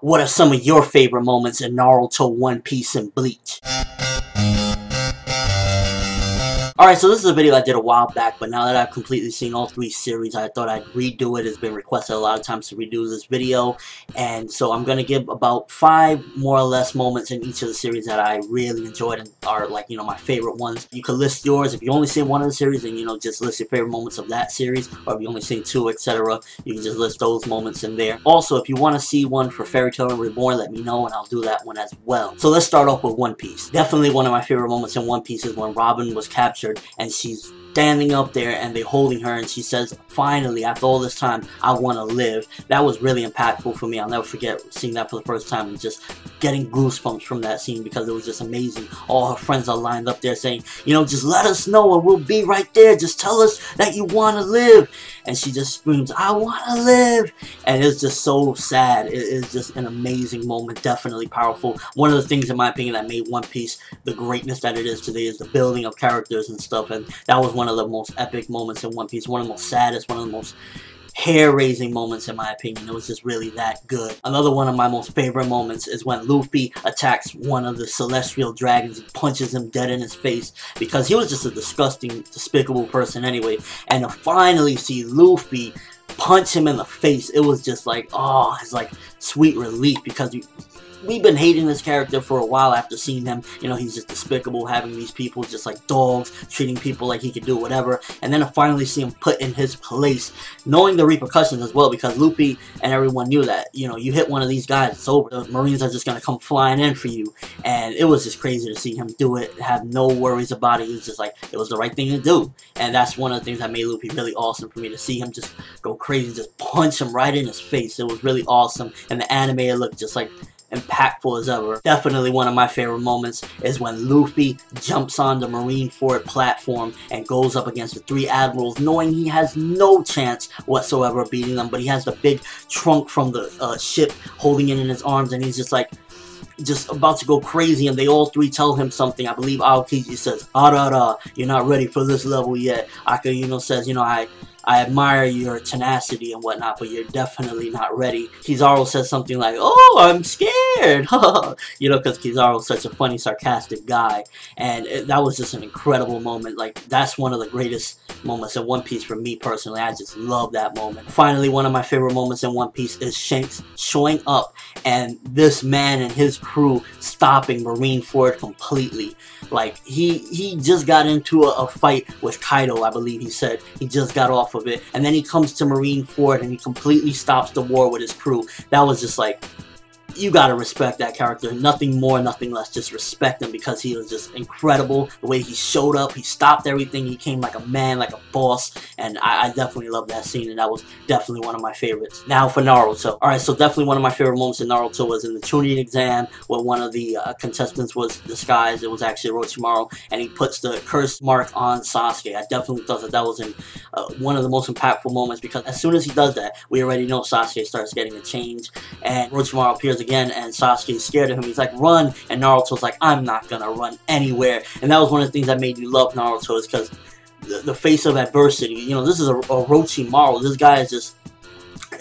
What are some of your favorite moments in Naruto, One Piece, and Bleach? Alright, so this is a video I did a while back, but now that I've completely seen all three series, I thought I'd redo it. It's been requested a lot of times to redo this video, and so I'm going to give about 5 more or less moments in each of the series that I really enjoyed and are, like, you know, my favorite ones. You could list yours. If you only seen one of the series, then, you know, just list your favorite moments of that series, or if you only seen 2, etc., you can just list those moments in there. Also, if you want to see one for Fairy Tail Reborn, let me know, and I'll do that one as well. So let's start off with One Piece. Definitely one of my favorite moments in One Piece is when Robin was captured and she's standing up there and they're holding her and she says, finally, after all this time, I want to live. That was really impactful for me. I'll never forget seeing that for the first time and just getting goosebumps from that scene because it was just amazing. All her friends are lined up there saying, you know, just let us know and we'll be right there. Just tell us that you want to live. And she just screams, I want to live. And it's just so sad. It is just an amazing moment. Definitely powerful. One of the things, in my opinion, that made One Piece the greatness that it is today is the building of characters and stuff. And that was one of the most epic moments in One Piece. One of the most saddest, one of the most hair-raising moments, in my opinion. It was just really that good. Another one of my most favorite moments is when Luffy attacks one of the celestial dragons. He punches him dead in his face because he was just a disgusting, despicable person anyway. And to finally see Luffy punch him in the face, it was just like, oh, it's like sweet relief because we've been hating this character for a while after seeing him. You know, he's just despicable, having these people just like dogs, treating people like he could do whatever. And then to finally see him put in his place, knowing the repercussions as well, because Luffy and everyone knew that, you know, you hit one of these guys, it's over. The Marines are just going to come flying in for you. And it was just crazy to see him do it, have no worries about it. He was just like, it was the right thing to do. And that's one of the things that made Luffy really awesome for me, to see him just go crazy, just punch him right in his face. It was really awesome. And the anime, it looked just like impactful as ever. Definitely one of my favorite moments is when Luffy jumps on the Marineford platform and goes up against the 3 admirals, knowing he has no chance whatsoever of beating them, but he has the big trunk from the ship holding it in his arms, and he's just like, just about to go crazy, and they all 3 tell him something. I believe Aokiji says, "Arara, you're not ready for this level yet." Aka, you know, says, you know, I admire your tenacity and whatnot, but you're definitely not ready. Kizaru says something like, oh, I'm scared. You know, because Kizaru's such a funny, sarcastic guy. And that was just an incredible moment. Like, that's one of the greatest moments in One Piece for me personally. I just love that moment. Finally, one of my favorite moments in One Piece is Shanks showing up and this man and his crew stopping Marineford completely. Like, he just got into a fight with Kaido, I believe he said. He just got off of it. And then he comes to Marineford and he completely stops the war with his crew. That was just like, you gotta respect that character. Nothing more, nothing less. Just respect him because he was just incredible. The way he showed up, he stopped everything. He came like a man, like a boss. And I definitely love that scene. And that was definitely one of my favorites. Now for Naruto. Alright, so definitely one of my favorite moments in Naruto was in the Chunin exam where one of the contestants was disguised. It was actually Orochimaru. And he puts the curse mark on Sasuke. I definitely thought that that was one of the most impactful moments because as soon as he does that, we already know Sasuke starts getting a change. And Orochimaru appears again and Sasuke is scared of him. He's like, run, and Naruto's like, I'm not gonna run anywhere. And that was one of the things that made me love Naruto, is because the face of adversity, you know, this is a Orochimaru. This guy is just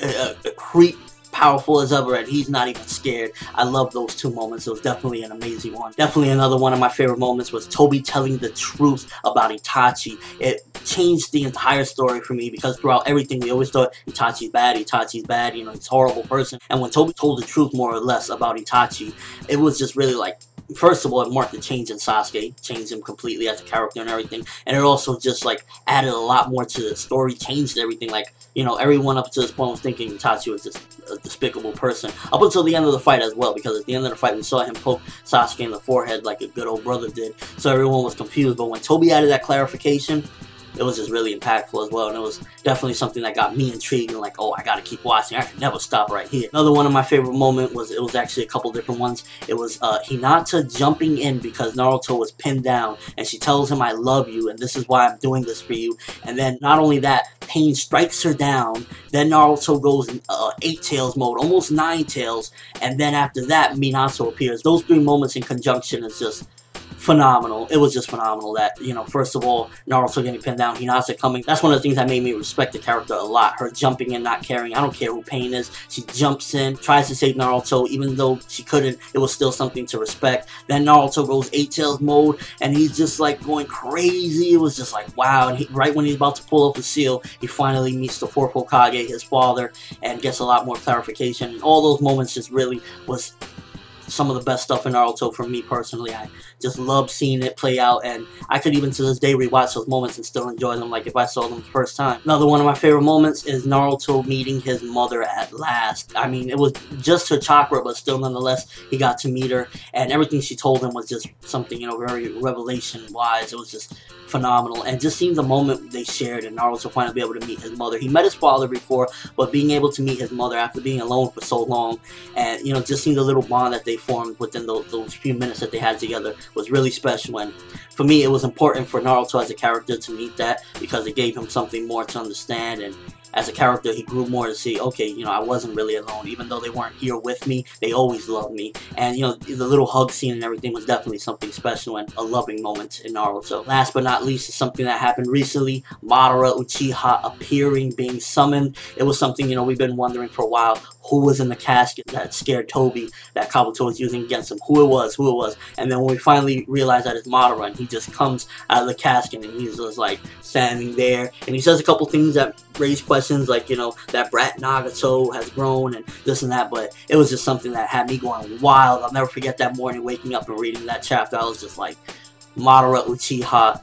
a creep, powerful as ever, and he's not even scared. I love those 2 moments. It was definitely an amazing one. Definitely another one of my favorite moments was Toby telling the truth about Itachi. It changed the entire story for me because throughout everything we always thought Itachi's bad, you know, he's a horrible person. And when Toby told the truth more or less about Itachi, it was just really like, first of all, it marked a change in Sasuke, changed him completely as a character and everything, and it also just like added a lot more to the story, changed everything. Like, you know, everyone up to this point was thinking Itachi was just a despicable person, up until the end of the fight as well, because at the end of the fight we saw him poke Sasuke in the forehead like a good old brother did, so everyone was confused. But when Toby added that clarification, it was just really impactful as well, and it was definitely something that got me intrigued and like, oh, I gotta keep watching. I can never stop right here. Another one of my favorite moments was, it was actually a couple different ones. It was Hinata jumping in because Naruto was pinned down, and she tells him, I love you, and this is why I'm doing this for you. And then not only that, Pain strikes her down, then Naruto goes in 8 tails mode, almost 9 tails, and then after that, Minato appears. Those 3 moments in conjunction is just phenomenal. It was just phenomenal that, you know, first of all, Naruto getting pinned down, Hinata coming. That's one of the things that made me respect the character a lot. Her jumping in, not caring. I don't care who Pain is. She jumps in, tries to save Naruto, even though she couldn't. It was still something to respect. Then Naruto goes 8-Tails mode, and he's just like going crazy. It was just like, wow. And right when he's about to pull up the seal, he finally meets the 4th Hokage, his father, and gets a lot more clarification. And all those moments just really was some of the best stuff in Naruto for me personally. I just love seeing it play out, and I could even to this day rewatch those moments and still enjoy them like if I saw them the first time. Another one of my favorite moments is Naruto meeting his mother at last. I mean, it was just her chakra, but still nonetheless, he got to meet her, and everything she told him was just something, you know, very revelation-wise. It was just phenomenal, and just seeing the moment they shared and Naruto finally be able to meet his mother. He met his father before, but being able to meet his mother after being alone for so long, and, you know, just seeing the little bond that they formed within those few minutes that they had together was really special. And for me, it was important for Naruto as a character to meet that, because it gave him something more to understand, and as a character, he grew more to see, okay, you know, I wasn't really alone. Even though they weren't here with me, they always loved me. And, you know, the little hug scene and everything was definitely something special and a loving moment in Naruto. Last but not least is something that happened recently. Madara Uchiha appearing, being summoned. It was something, you know, we've been wondering for a while. Who was in the casket that scared Toby, that Kabuto was using against him? Who it was. And then when we finally realized that it's Madara, and he just comes out of the casket, and he's just like standing there, and he says a couple things that raise questions, like, you know, that brat Nagato has grown and this and that, but it was just something that had me going wild. I'll never forget that morning waking up and reading that chapter. I was just like, Madara Uchiha,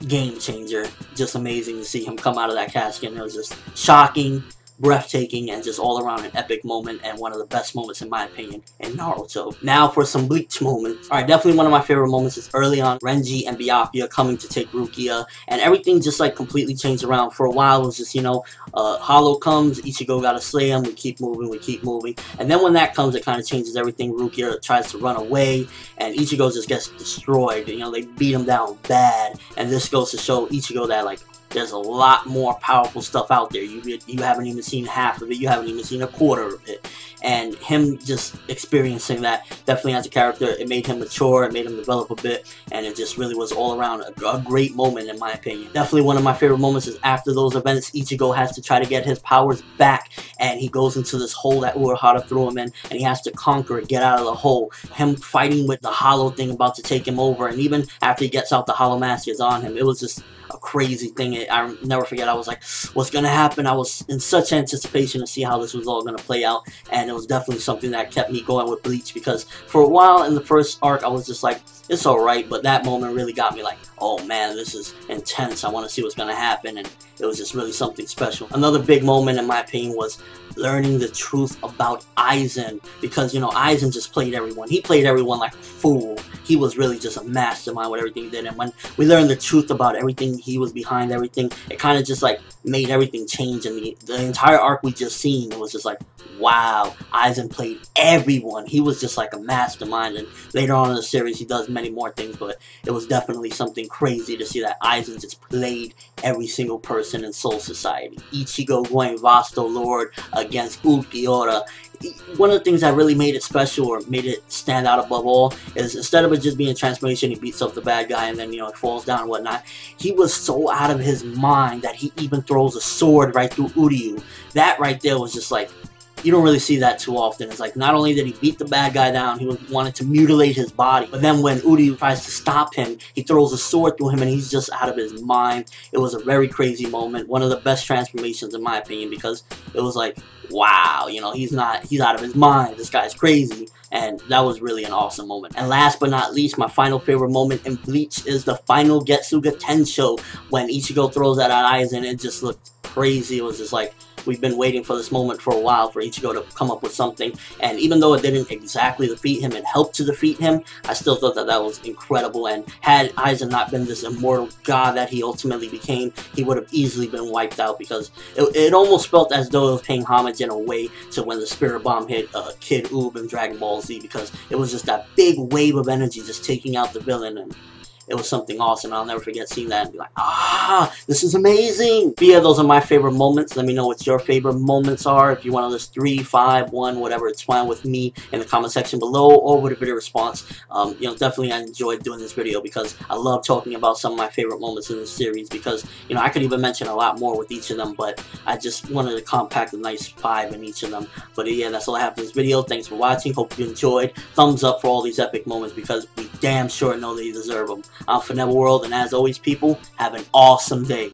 game changer. Just amazing to see him come out of that casket, and it was just shocking, breathtaking, and just all around an epic moment, and one of the best moments in my opinion in Naruto. Now for some Bleach moments. Alright, definitely one of my favorite moments is early on, Renji and Byakuya coming to take Rukia, and everything just like completely changed around. For a while it was just, you know, Hollow comes, Ichigo gotta slay him, we keep moving, and then when that comes, it kind of changes everything. Rukia tries to run away, and Ichigo just gets destroyed. You know, they beat him down bad, and this goes to show Ichigo that, like, there's a lot more powerful stuff out there. You haven't even seen half of it. You haven't even seen a quarter of it. And him just experiencing that, definitely as a character, it made him mature, it made him develop a bit, and it just really was all around a great moment in my opinion. Definitely one of my favorite moments is after those events, Ichigo has to try to get his powers back, and he goes into this hole that Urahara threw him in, and he has to conquer it, get out of the hole. Him fighting with the Hollow thing about to take him over, and even after he gets out, the Hollow Mask is on him. It was just a crazy thing. I never forget, I was like, what's gonna happen? I was in such anticipation to see how this was all gonna play out, and it was definitely something that kept me going with Bleach, because for a while in the first arc I was just like, it's alright, but that moment really got me like, oh man, this is intense, I want to see what's gonna happen, and it was just really something special. Another big moment in my opinion was learning the truth about Aizen, because, you know, Aizen just played everyone. He played everyone like a fool. He was really just a mastermind with everything he did, and when we learned the truth about everything, he was behind everything, it kind of just like made everything change. And the entire arc we just seen, it was just like, wow, Aizen played everyone. He was just like a mastermind, and later on in the series he does many more things, but it was definitely something crazy to see that Aizen just played every single person in Soul Society. Ichigo going Vasto Lord against Ulquiorra. One of the things that really made it special, or made it stand out above all, is instead of it just being a transformation, he beats up the bad guy and then, you know, it falls down and whatnot, he was so out of his mind that he even throws a sword right through Uryu. That right there was just like, you don't really see that too often. It's like, not only did he beat the bad guy down, he wanted to mutilate his body, but then when Uryu tries to stop him, he throws a sword through him, and he's just out of his mind. It was a very crazy moment, one of the best transformations in my opinion, because it was like, wow, you know, he's out of his mind, this guy's crazy. And that was really an awesome moment. And last but not least, my final favorite moment in Bleach is the final Getsuga Tensho, when Ichigo throws that at Aizen. It just looked crazy. It was just like, we've been waiting for this moment for a while, for Ichigo to come up with something, and even though it didn't exactly defeat him, it helped to defeat him, I still thought that that was incredible. And had Aizen not been this immortal god that he ultimately became, he would have easily been wiped out, because it almost felt as though it was paying homage in a way to when the Spirit Bomb hit Kid Oob in Dragon Ball Z, because it was just that big wave of energy just taking out the villain, and it was something awesome. I'll never forget seeing that and be like, ah, this is amazing. But yeah, those are my favorite moments. Let me know what your favorite moments are. If you want to list 3, 5, 1, whatever, it's fine with me in the comment section below or with a video response. You know, definitely I enjoyed doing this video because I love talking about some of my favorite moments in this series, because, you know, I could even mention a lot more with each of them, but I just wanted to compact a nice 5 in each of them. But yeah, that's all I have for this video. Thanks for watching. Hope you enjoyed. Thumbs up for all these epic moments, because we damn sure know they deserve them. I'm ForneverWorld, and as always, people, have an awesome day.